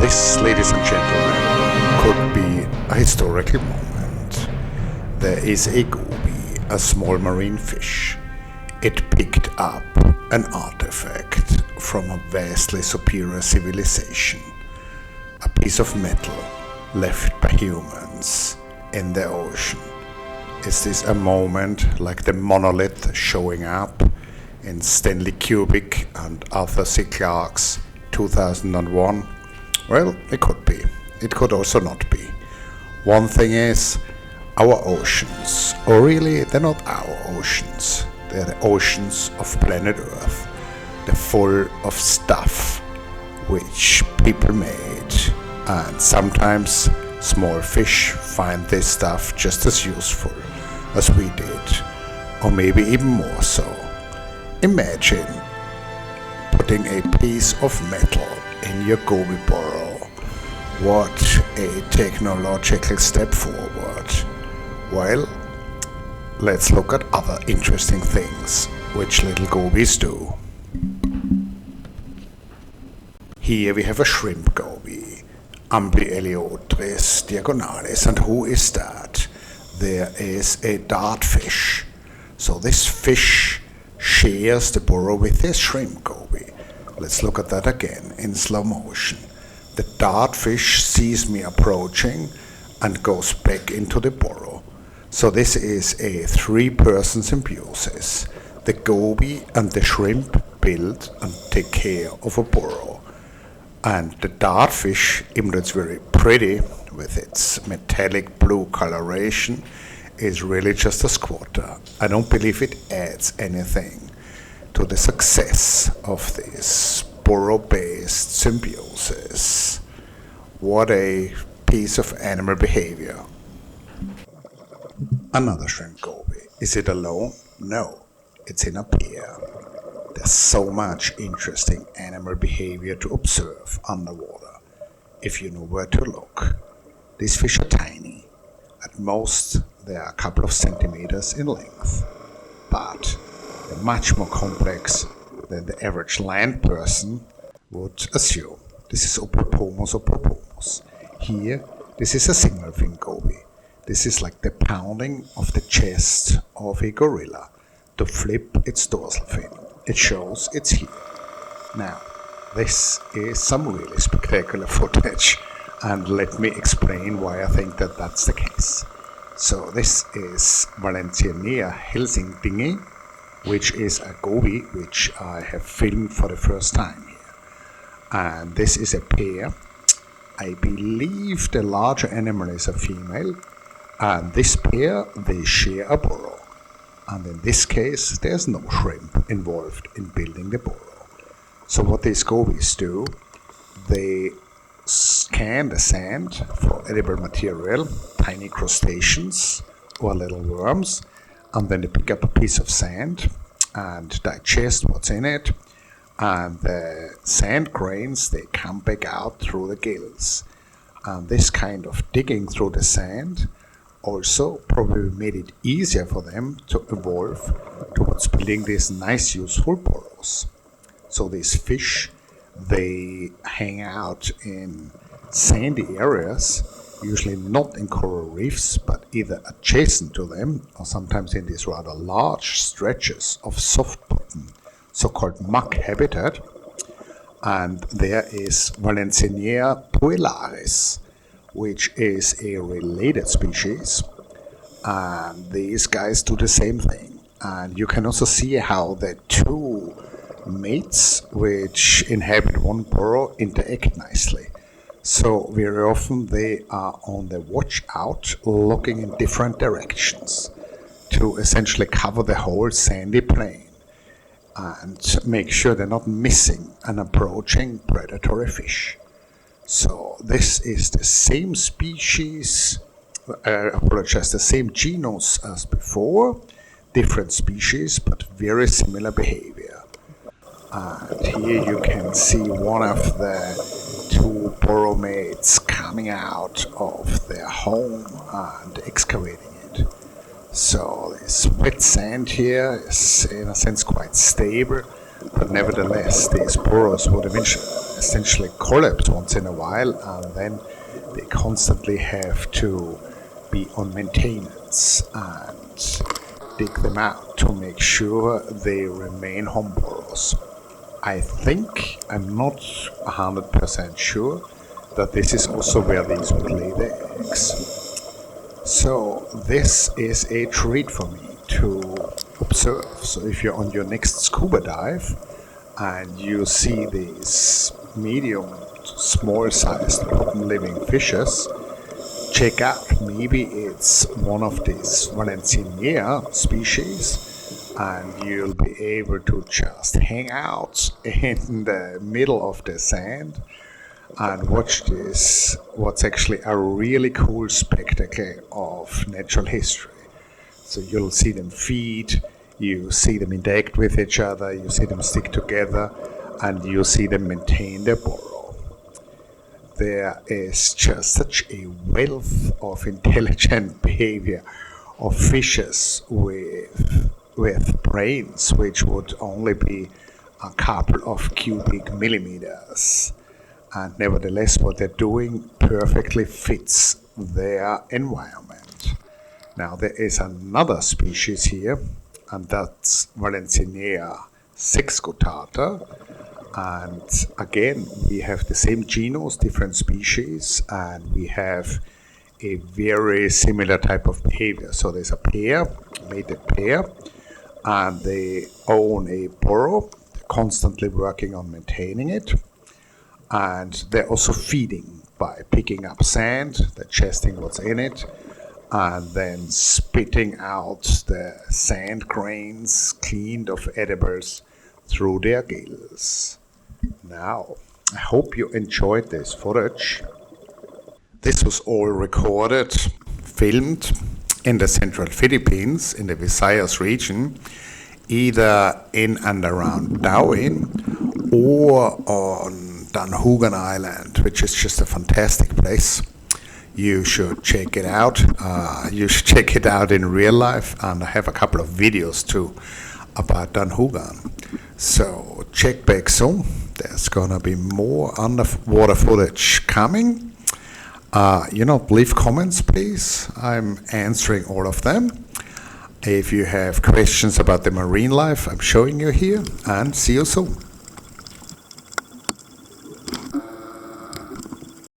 This, ladies and gentlemen, could be a historical moment. There is a goby, a small marine fish. It picked up an artifact from a vastly superior civilization, a piece of metal left by humans in the ocean. Is this a moment like the monolith showing up in Stanley Kubrick and Arthur C. Clarke's 2001? Well, it could be. It could also not be. One thing is, our oceans, or really, they're not our oceans. They're the oceans of planet Earth. They're full of stuff which people made. And sometimes small fish find this stuff just as useful as we did. Or maybe even more so. Imagine putting a piece of metal in your goby burrow. What a technological step forward. Well, let's look at other interesting things which little gobies do. Here we have a shrimp goby, Amblyoeliotres diagonalis, and who is that? There is a dartfish. So this fish shares the burrow with this shrimp goby. Let's look at that again in slow motion. The dartfish sees me approaching and goes back into the burrow. So this is a three-person symbiosis. The goby and the shrimp build and take care of a burrow. And the dartfish, even though it's very pretty with its metallic blue coloration, is really just a squatter. I don't believe it adds anything to the success of this burrow-based symbiosis. What a piece of animal behavior. Another shrimp goby. Is it alone? No, it's in a pair. There's so much interesting animal behavior to observe underwater, if you know where to look. These fish are tiny. At most, they are a couple of centimeters in length. But they're much more complex than the average land person would assume. This is Opopomus opopomus. Here, this is a single fin goby. This is like the pounding of the chest of a gorilla to flip its dorsal fin. It shows it's here. Now, this is some really spectacular footage, and let me explain why I think that that's the case. So this is Valenciennea Helsingdingi, which is a goby which I have filmed for the first time here. And this is a pair. I believe the larger animal is a female, and this pair, they share a burrow. And in this case, there's no shrimp involved in building the burrow. So what these gobies do, they scan the sand for edible material, tiny crustaceans or little worms, and then they pick up a piece of sand and digest what's in it, and the sand grains, they come back out through the gills. And this kind of digging through the sand also probably made it easier for them to evolve towards building these nice useful burrows. So these fish, they hang out in sandy areas, usually not in coral reefs, but either adjacent to them or sometimes in these rather large stretches of soft bottom, so-called muck habitat. And there is Valenciennea puellaris, which is a related species, and these guys do the same thing. And you can also see how the two mates which inhabit one burrow interact nicely. So very often they are on the watch out, looking in different directions to essentially cover the whole sandy plain and make sure they're not missing an approaching predatory fish. So this is the same species, the same genus as before, different species, but very similar behavior. And here you can see one of the two burrow mates coming out of their home and excavating it. So this wet sand here is in a sense quite stable, but nevertheless these burrows would eventually essentially collapse once in a while, and then they constantly have to be on maintenance and dig them out to make sure they remain home burrows. I'm not 100% sure that this is also where these would lay their eggs. So this is a treat for me to observe. So if you're on your next scuba dive and you see these medium to small sized bottom living fishes, check out, maybe it's one of these Valenciennea species, and you'll be able to just hang out in the middle of the sand and watch this, what's actually a really cool spectacle of natural history. So you'll see them feed, you see them interact with each other, you see them stick together, and you see them maintain their burrow. There is just such a wealth of intelligent behavior of fishes with brains which would only be a couple of cubic millimeters. And nevertheless, what they're doing perfectly fits their environment. Now, there is another species here, and that's Valenciennea sexgutata. And again, we have the same genus, different species, and we have a very similar type of behavior. So there's a pair, mated pair, and they own a burrow. They're constantly working on maintaining it. And they're also feeding by picking up sand, digesting what's in it, and then spitting out the sand grains cleaned of edibles through their gills. Now, I hope you enjoyed this footage. This was all recorded, filmed in the central Philippines, in the Visayas region, either in and around Darwin or on Danhugan Island, which is just a fantastic place. You should check it out. You should check it out in real life, and I have a couple of videos too about Danhugan. So check back soon. There's gonna be more underwater footage coming. Leave comments, please. I'm answering all of them. If you have questions about the marine life, I'm showing you here, and see you soon.